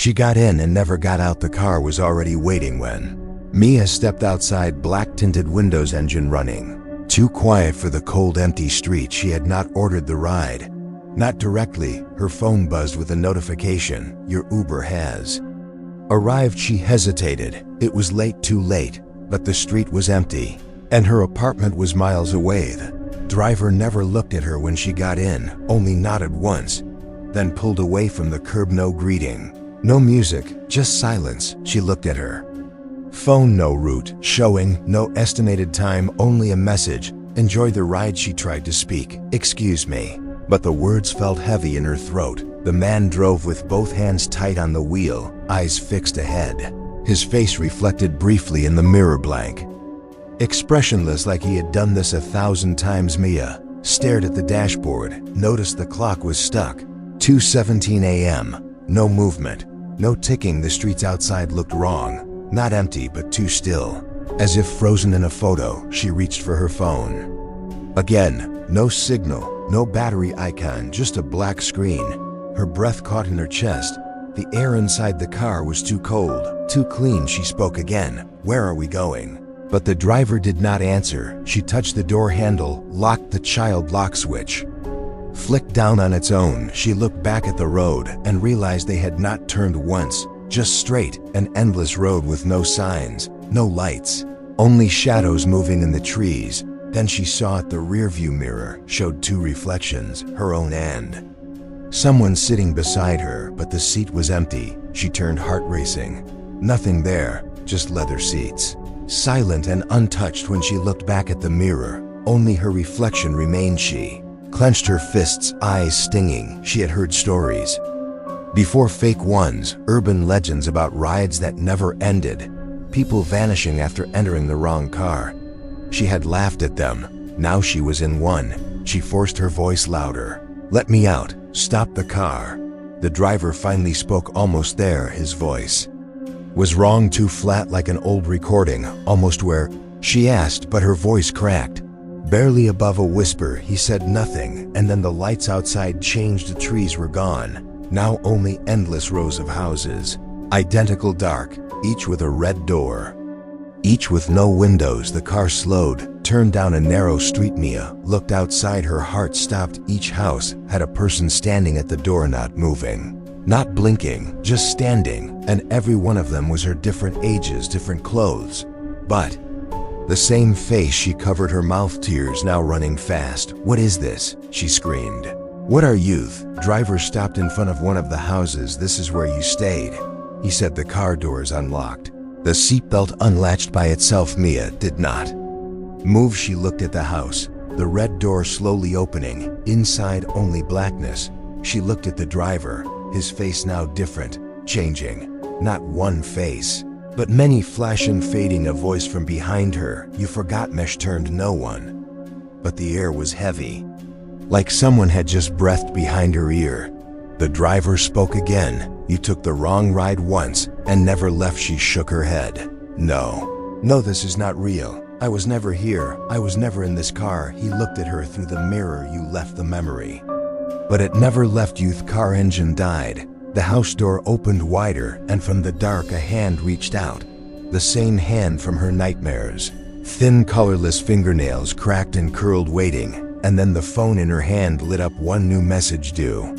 She got in and never got out. The car was already waiting when Mia stepped outside, black-tinted windows, engine running. Too quiet for the cold, empty street. She had not ordered the ride. Not directly. Her phone buzzed with a notification. Your Uber has arrived. She hesitated. It was late, too late, but the street was empty, and her apartment was miles away. The driver never looked at her when she got in, only nodded once, then pulled away from the curb. No greeting, no music, just silence. She looked at her phone. No route showing, no estimated time, only a message. Enjoy the ride. She tried to speak. Excuse me, but the words felt heavy in her throat. The man drove with both hands tight on the wheel, eyes fixed ahead. His face reflected briefly in the mirror, blank, expressionless, like he had done this 1,000 times. Mia stared at the dashboard, noticed the clock was stuck. 2:17 a.m. No movement, no ticking. The streets outside looked wrong. Not empty, but too still, as if frozen in a photo. She reached for her phone. Again, no signal, no battery icon, just a black screen. Her breath caught in her chest. The air inside the car was too cold, too clean. She spoke again. Where are we going? But the driver did not answer. She touched the door handle, locked the child lock switch, flicked down on its own. She looked back at the road and realized they had not turned once. Just straight, an endless road with no signs, no lights, only shadows moving in the trees. Then she saw it. The rearview mirror showed two reflections, her own and someone sitting beside her, but the seat was empty. She turned, heart racing. Nothing there, just leather seats, silent and untouched. When she looked back at the mirror, only her reflection remained. She clenched her fists, eyes stinging. She had heard stories before, fake ones, urban legends about rides that never ended, people vanishing after entering the wrong car. She had laughed at them. Now she was in one. She forced her voice louder. Let me out. Stop the car. The driver finally spoke. Almost there. His voice was wrong, too flat, like an old recording. Almost where? She asked, but her voice cracked, barely above a whisper. He said nothing, and then the lights outside changed. The trees were gone. Now only endless rows of houses, identical, dark, each with a red door, each with no windows. The car slowed, turned down a narrow street. Mia looked outside. Her heart stopped. Each house had a person standing at the door, not moving, not blinking, just standing, and every one of them was her, different ages, different clothes, but the same face. She covered her mouth, tears now running fast. What is this? She screamed. What are you? Driver stopped in front of one of the houses. This is where you stayed, he said. The car doors unlocked. The seatbelt unlatched by itself. Mia did not move. She looked at the house, the red door slowly opening. Inside, only blackness. She looked at the driver, his face now different, changing. Not one face, but many, flashing, fading. A voice from behind her. You forgot. Mesh turned. No one. But the air was heavy, like someone had just breathed behind her ear. The driver spoke again. You took the wrong ride once and never left. She shook her head. No, this is not real. I was never here. I was never in this car. He looked at her through the mirror. You left the memory, but it never left you. The car engine died. The house door opened wider, and from the dark a hand reached out. The same hand from her nightmares. Thin, colorless fingernails, cracked and curled, waiting. And then the phone in her hand lit up. One new message. Do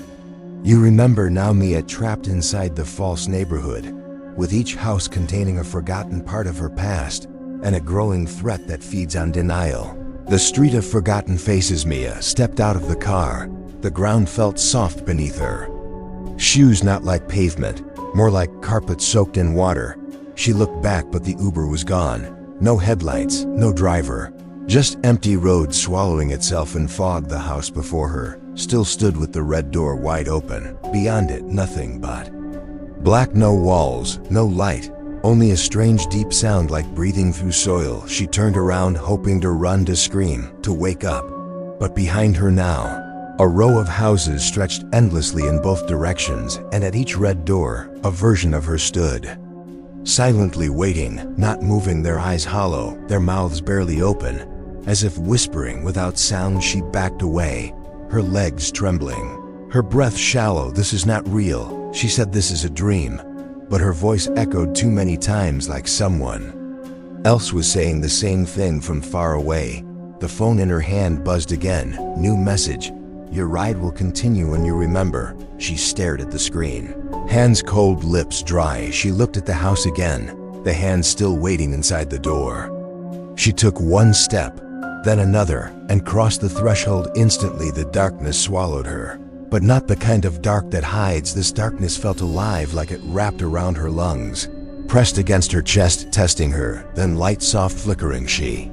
you remember now? Mia trapped inside the false neighborhood, with each house containing a forgotten part of her past, and a growing threat that feeds on denial. The street of forgotten faces. Mia stepped out of the car. The ground felt soft beneath her. Shoes not like pavement, more like carpet soaked in water. She looked back, but the Uber was gone. No headlights, no driver. Just empty road swallowing itself in fog. The house before her still stood with the red door wide open. Beyond it, nothing but black. No walls, no light, only a strange deep sound like breathing through soil. She turned around, hoping to run, to scream, to wake up. But behind her now, a row of houses stretched endlessly in both directions, and at each red door, a version of her stood, silently waiting, not moving, their eyes hollow, their mouths barely open, as if whispering without sound. She backed away, her legs trembling, her breath shallow. This is not real, she said. This is a dream. but her voice echoed too many times like someone else was saying the same thing from far away. The phone in her hand buzzed again. New message. Your ride will continue when you remember. She stared at the screen. Hands cold, lips dry. She looked at the house again, the hand still waiting inside the door. She took one step, then another, and crossed the threshold. Instantly the darkness swallowed her. But not the kind of dark that hides. This darkness felt alive, like it wrapped around her lungs, pressed against her chest, testing her. Then light, soft flickering. She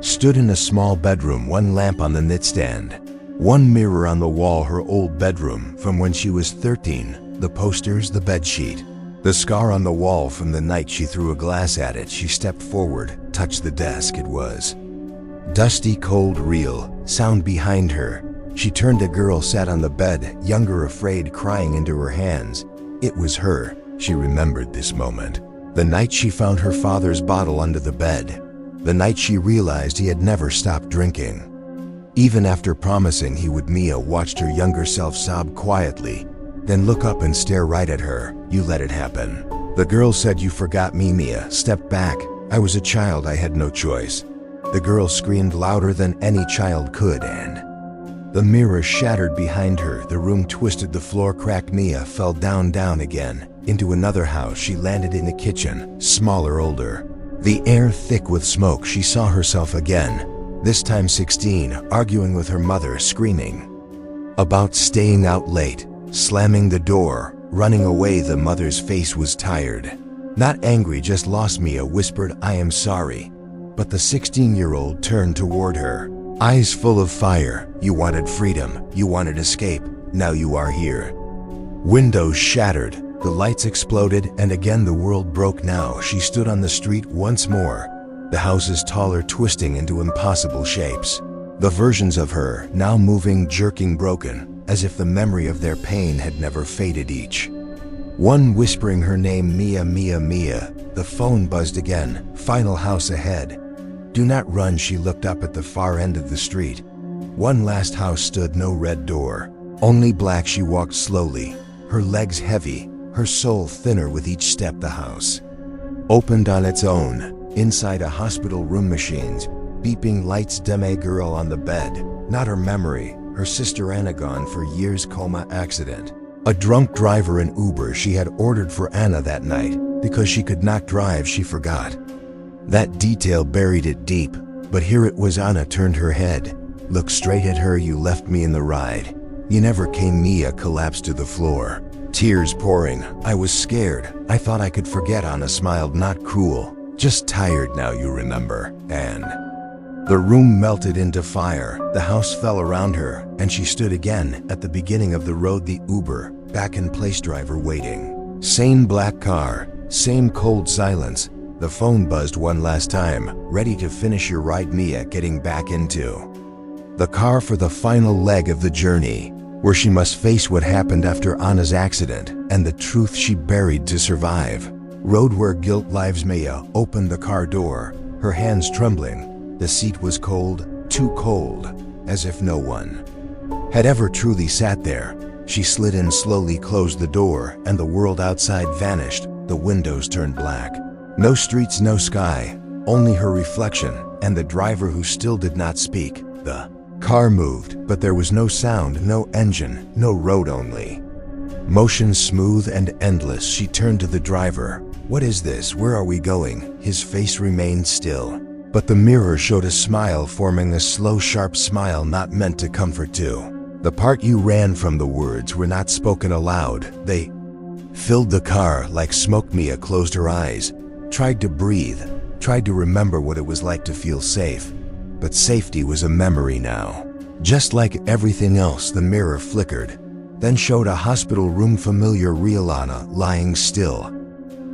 stood in a small bedroom, one lamp on the nightstand, one mirror on the wall. Her old bedroom from when she was 13, the posters, the bedsheet, the scar on the wall from the night she threw a glass at it. She stepped forward, touched the desk. It was dusty, cold, real. Sound behind her. She turned. A girl sat on the bed, younger, afraid, crying into her hands. It was her. She remembered this moment. The night she found her father's bottle under the bed. The night she realized he had never stopped drinking. Even after promising he would, Mia watched her younger self sob quietly, then look up and stare right at her. You let it happen. The girl said. You forgot me. Mia stepped back. I was a child. I had no choice. The girl screamed louder than any child could, and the mirror shattered behind her. The room twisted, the floor cracked. Mia fell down again, into another house. She landed in a kitchen, smaller, older, the air thick with smoke. She saw herself again, this time 16, arguing with her mother, screaming about staying out late, slamming the door, running away. The mother's face was tired, not angry, just lost. Mia whispered, I am sorry. But the 16-year-old turned toward her, eyes full of fire. You wanted freedom, you wanted escape, now you are here. Windows shattered, the lights exploded, and again the world broke. Now she stood on the street once more, the houses taller, twisting into impossible shapes. The versions of her, now moving, jerking, broken, as if the memory of their pain had never faded, each one whispering her name. Mia, Mia, Mia. The phone buzzed again. Final house ahead. Do not run. She looked up at the far end of the street. One last house stood, no red door, only black. She walked slowly, her legs heavy, her soul thinner with each step. The house opened on its own. Inside, a hospital room, machines, beeping lights. Deme girl on the bed, not her memory, her sister Anna gone for years, coma, accident. A drunk driver in Uber. She had ordered for Anna that night because she could not drive. She forgot that detail, buried it deep, but here it was. Anna turned her head, looked straight at her. You left me in the ride. You never came. Mia collapsed to the floor, tears pouring. I was scared. I thought I could forget. Anna smiled, not cruel, just tired. Now you remember. And the room melted into fire. The house fell around her, and she stood again at the beginning of the road. The Uber, back in place, driver waiting. Same black car, same cold silence. The phone buzzed one last time. Ready to finish your ride? Mia getting back into the car for the final leg of the journey, where she must face what happened after Anna's accident and the truth she buried to survive. Road where guilt lives. Mia opened the car door, her hands trembling. The seat was cold, too cold, as if no one had ever truly sat there. She slid in slowly, closed the door, and the world outside vanished. The windows turned black. No streets, no sky, only her reflection and the driver who still did not speak. The car moved, but there was no sound, no engine, no road, only motion, smooth and endless. She turned to the driver. What is this? Where are we going? His face remained still, but the mirror showed a smile forming, a slow, sharp smile not meant to comfort too. The part you ran from. The words were not spoken aloud. They filled the car like smoke. Mia closed her eyes, tried to breathe, tried to remember what it was like to feel safe. But safety was a memory now. Just like everything else. The mirror flickered, then showed a hospital room, familiar, real. Anna lying still,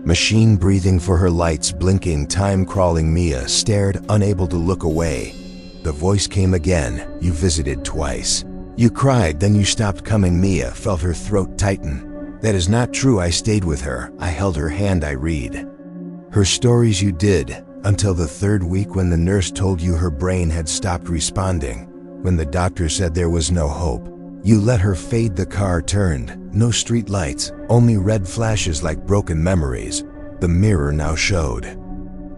machine breathing for her, lights blinking, time crawling. Mia stared, unable to look away. The voice came again. You visited twice. You cried, then you stopped coming. Mia felt her throat tighten. That is not true. I stayed with her. I held her hand. I read her stories. You did, until the third week, when the nurse told you her brain had stopped responding, when the doctor said there was no hope. You let her fade. The car turned. No street lights, only red flashes like broken memories. The mirror now showed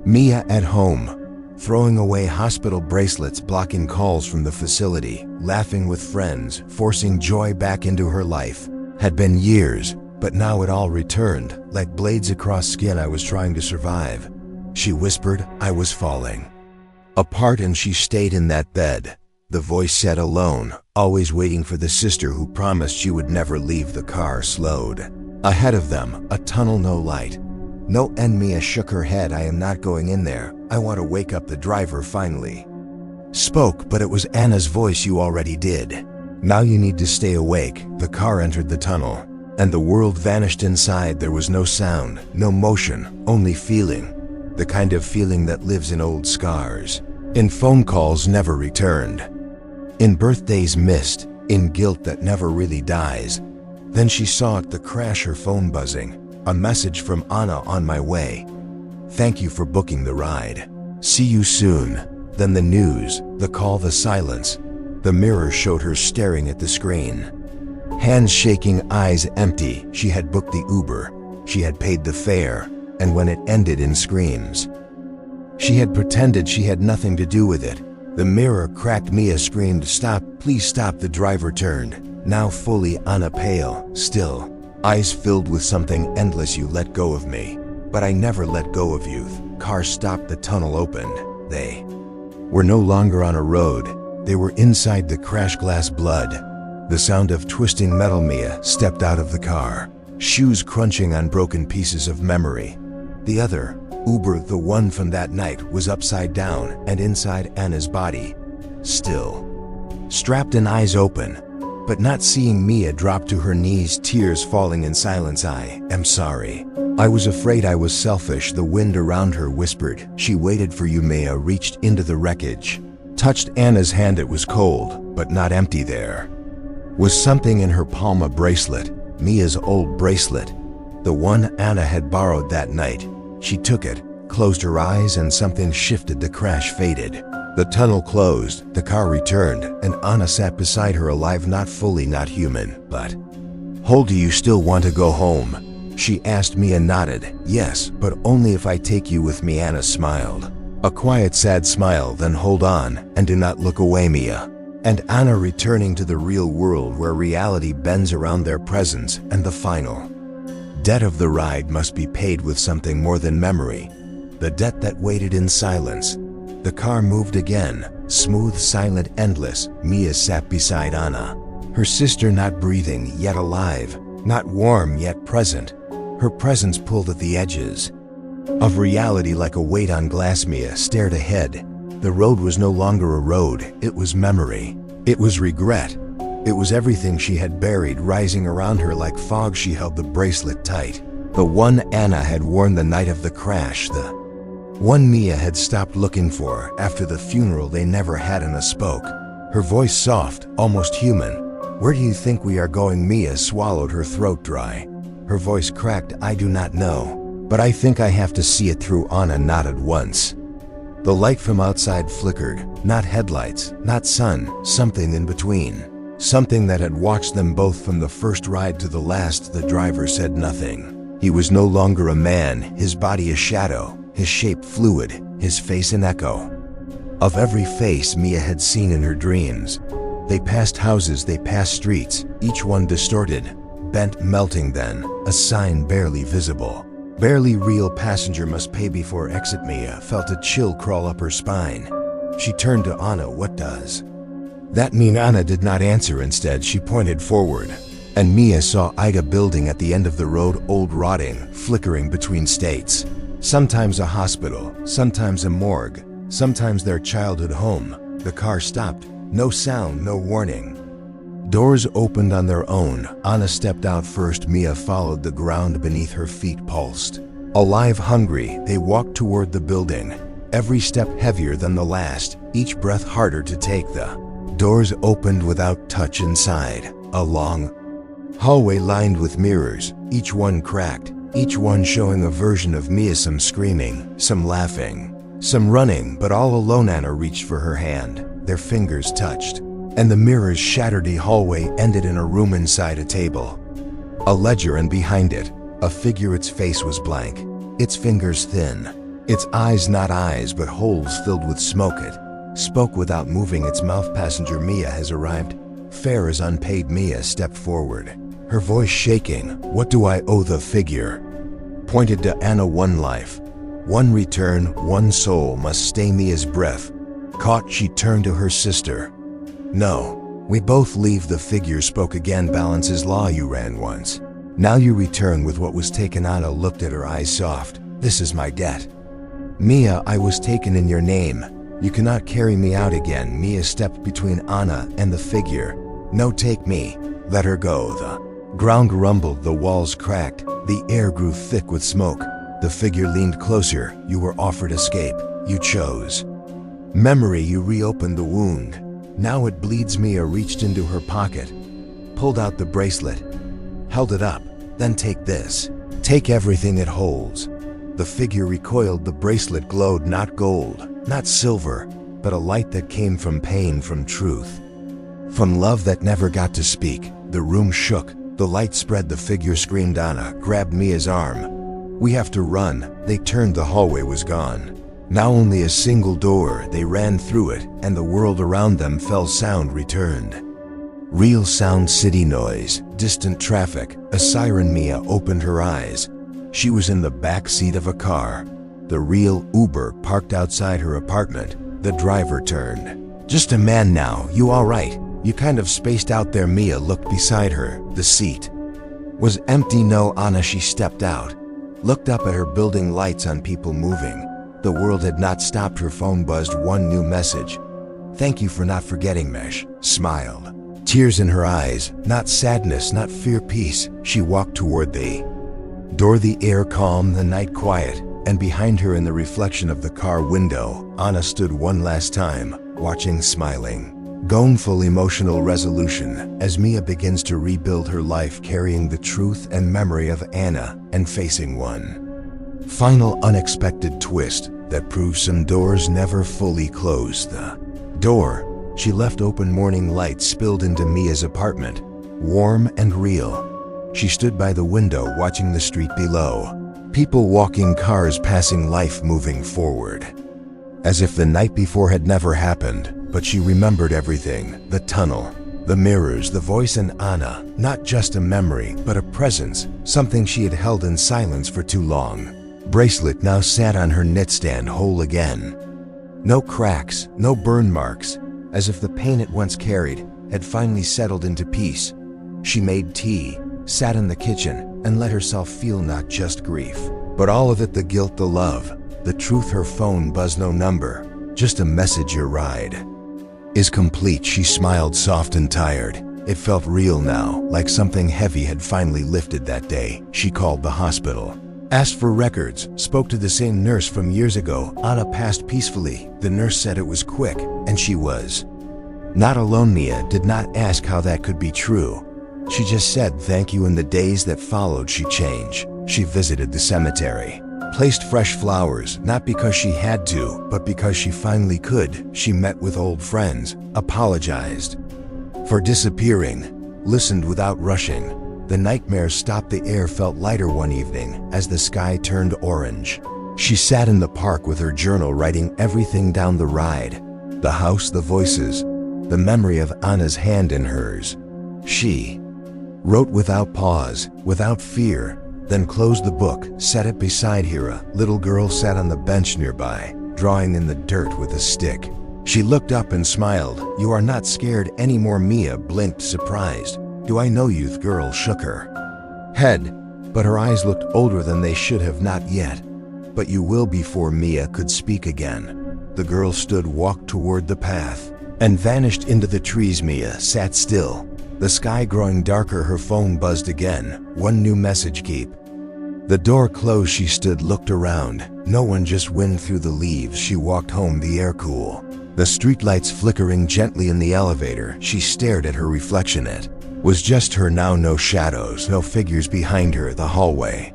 Mia at home, throwing away hospital bracelets, blocking calls from the facility, laughing with friends, forcing joy back into her life. Had been years, but now it all returned, like blades across skin. I was trying to survive. She whispered, I was falling apart, and she stayed in that bed. The voice said, alone, always waiting for the sister who promised she would never leave. The car slowed. Ahead of them, a tunnel, no light, no end. Mia shook her head. I am not going in there. I want to wake up. The driver finally spoke, but it was Anna's voice. You already did. Now you need to stay awake. The car entered the tunnel, and the world vanished inside. There was no sound, no motion, only feeling. The kind of feeling that lives in old scars, in phone calls never returned, in birthdays missed, in guilt that never really dies. Then she saw it, the crash, her phone buzzing. A message from Anna: on my way. Thank you for booking the ride. See you soon. Then the news, the call, the silence. The mirror showed her staring at the screen. Hands shaking, eyes empty. She had booked the Uber. She had paid the fare. And when it ended in screams, she had pretended she had nothing to do with it. The mirror cracked. Mia screamed, stop, please stop. The driver turned, now fully Anna, pale, still, eyes filled with something endless. You let go of me, but I never let go of you. Car stopped, the tunnel opened. They were no longer on a road. They were inside the crash. Glass, blood, the sound of twisting metal. Mia stepped out of the car, shoes crunching on broken pieces of memory. The other Uber, the one from that night, was upside down and inside Anna's body, still strapped and eyes open, but not seeing. Mia dropped to her knees, tears falling. In silence, I am sorry. I was afraid. I was selfish. The wind around her whispered, she waited for you. Mia reached into the wreckage, touched Anna's hand. It was cold, but not empty. There was something in her palm, a bracelet, Mia's old bracelet, the one Anna had borrowed that night. She took it, closed her eyes, and something shifted. The crash faded. The tunnel closed, the car returned, and Anna sat beside her, alive, not fully, not human, but whole. Do you still want to go home? She asked. Mia nodded. Yes, but only if I take you with me. Anna smiled, a quiet, sad smile. Then hold on, and do not look away. Mia and Anna returning to the real world, where reality bends around their presence, and the final debt of the ride must be paid with something more than memory, the debt that waited in silence. The car moved again, smooth, silent, endless. Mia sat beside Anna, her sister, not breathing, yet alive, not warm, yet present. Her presence pulled at the edges of reality like a weight on glass. Mia stared ahead. The road was no longer a road, it was memory. It was regret. It was everything she had buried, rising around her like fog. She held the bracelet tight, the one Anna had worn the night of the crash, the one Mia had stopped looking for after the funeral. They never had. Anna spoke, her voice soft, almost human. Where do you think we are going? Mia swallowed, her throat dry. Her voice cracked. I do not know, but I think I have to see it through. Anna nodded once. The light from outside flickered, not headlights, not sun, something in between. Something that had watched them both from the first ride to the last. The driver said nothing. He was no longer a man, his body a shadow, his shape fluid, his face an echo of every face Mia had seen in her dreams. They passed houses, they passed streets, each one distorted, bent, melting. Then a sign barely visible, barely real. Passenger must pay before exit. Mia felt a chill crawl up her spine. She turned to Anna. What does that mean? Anna did not answer. Instead, she pointed forward, and Mia saw Ida building at the end of the road, old, rotting, flickering between states. Sometimes a hospital, sometimes a morgue, sometimes their childhood home. The car stopped. No sound, no warning. Doors opened on their own. Anna stepped out first. Mia followed. The ground beneath her feet pulsed. Alive, hungry, they walked toward the building, every step heavier than the last, each breath harder to take. The doors opened without touch. Inside, a long hallway lined with mirrors, each one cracked, each one showing a version of Mia, some screaming, some laughing, some running, but all alone. Anna reached for her hand. Their fingers touched. and the mirror's shattered hallway ended in a room inside a table. A ledger, and behind it, a figure. Its face was blank, its fingers thin, its eyes not eyes but holes filled with smoke. It spoke without moving its mouth. Passenger Mia has arrived. Fare is unpaid. Mia stepped forward, her voice shaking. What do I owe? The figure pointed to Anna. One life, one return, one soul must stay. Mia's breath caught. She turned to her sister. No, we both leave. The figure spoke again. Balance is law. You ran once, now you return with what was taken. Anna looked at her, eyes soft. This is my debt. Mia, I was taken in your name. You cannot carry me out again. Mia stepped between Anna and the figure. No, take me. Let her go. The ground rumbled, the walls cracked, the air grew thick with smoke. The figure leaned closer. You were offered escape. You chose memory. You reopened the wound. Now it bleeds. Mia reached into her pocket, pulled out the bracelet, held it up. Then take this. Take everything it holds. The figure recoiled. The bracelet glowed, not gold, not silver, but a light that came from pain, from truth, from love that never got to speak. The room shook. The light spread. The figure screamed. Anna grabbed Mia's arm. We have to run. They turned. The hallway was gone. Now only a single door. They ran through it, and the world around them fell. Sound returned. Real sound, city noise, distant traffic, a siren. Mia opened her eyes. She was in the back seat of a car. The real Uber parked outside her apartment. The driver turned. Just a man now. You all right? You kind of spaced out there. Mia looked beside her. The seat was empty. No, Anna. She stepped out, looked up at her building, lights on, people moving. The world had not stopped. Her phone buzzed. One new message. Thank you for not forgetting. Mesh smiled, tears in her eyes. Not sadness, not fear, peace. She walked toward the door, the air calm, the night quiet, and behind her, in the reflection of the car window, Anna stood one last time, watching, smiling, gone. Full emotional resolution as Mia begins to rebuild her life, carrying the truth and memory of Anna and facing one final unexpected twist that proves some doors never fully close. The door she left open. Morning light spilled into Mia's apartment, warm and real. She stood by the window, watching the street below. People walking, cars passing, life moving forward, as if the night before had never happened. But she remembered everything. The tunnel, the mirrors, the voice, and Anna. Not just a memory, but a presence, something she had held in silence for too long. Bracelet now sat on her nightstand, whole again. No cracks, no burn marks, as if the pain it once carried had finally settled into peace. She made tea, sat in the kitchen, and let herself feel not just grief, but all of it, the guilt, the love, the truth. Her phone buzzed. No number, just a message. Your ride is complete. She smiled, soft and tired. It felt real now, like something heavy had finally lifted. That day, she called the hospital, asked for records, spoke to the same nurse from years ago. Anna passed peacefully. The nurse said it was quick, and she was not alone. Mia did not ask how that could be true. She just said thank you. In the days that followed, she changed. She visited the cemetery, placed fresh flowers, not because she had to, but because she finally could. She met with old friends, apologized for disappearing, listened without rushing. The nightmare stopped. The air felt lighter one evening as the sky turned orange. She sat in the park with her journal, writing everything down: the ride, the house, the voices, the memory of Anna's hand in hers. She wrote without pause, without fear, then closed the book, set it beside her. A little girl sat on the bench nearby, drawing in the dirt with a stick. She looked up and smiled. You are not scared anymore? Mia blinked, surprised. Do I know you? The girl shook her head, but her eyes looked older than they should have. Not yet, but you will. Before Mia could speak again, the girl stood, walked toward the path, and vanished into the trees. Mia sat still, the sky growing darker. Her phone buzzed again. One new message: keep the door closed. She stood, looked around. No one, just wind through the leaves. She walked home, the air cool, the streetlights flickering gently. In the elevator, she stared at her reflection. It was just her now, no shadows, no figures behind her. The hallway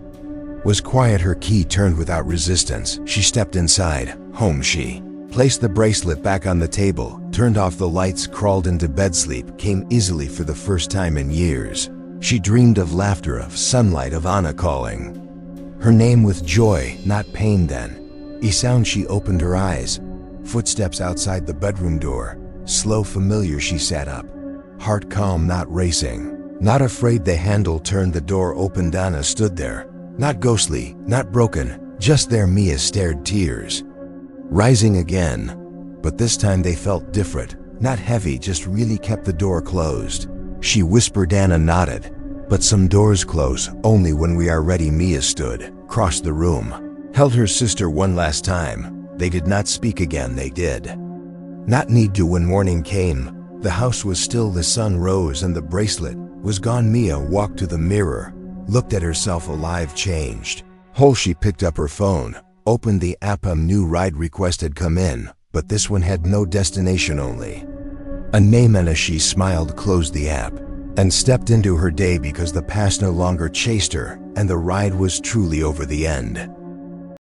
was quiet. Her key turned without resistance. She stepped inside. Home. She Placed the bracelet back on the table, turned off the lights, crawled into bed. Sleep came easily for the first time in years. She dreamed of laughter, of sunlight, of Anna calling her name with joy, not pain. Then, a sound. She opened her eyes. Footsteps outside the bedroom door. Slow, familiar. She sat up, heart calm, not racing, not afraid. The handle turned, the door opened. Anna stood there, not ghostly, not broken, just there. Mia stared, tears rising again, but this time they felt different, not heavy, just really. Kept the door closed. She whispered. Anna nodded. But some doors close only when we are ready. Mia stood, crossed the room, held her sister one last time. They did not speak again. They did not need to. When morning came, the house was still. The sun rose and the bracelet was gone. Mia walked to the mirror, looked at herself, alive, changed, whole. She picked up her phone, opened the app. A new ride request had come in, but this one had no destination, only a name. And as she smiled, closed the app, and stepped into her day, because the past no longer chased her, and the ride was truly over. The end.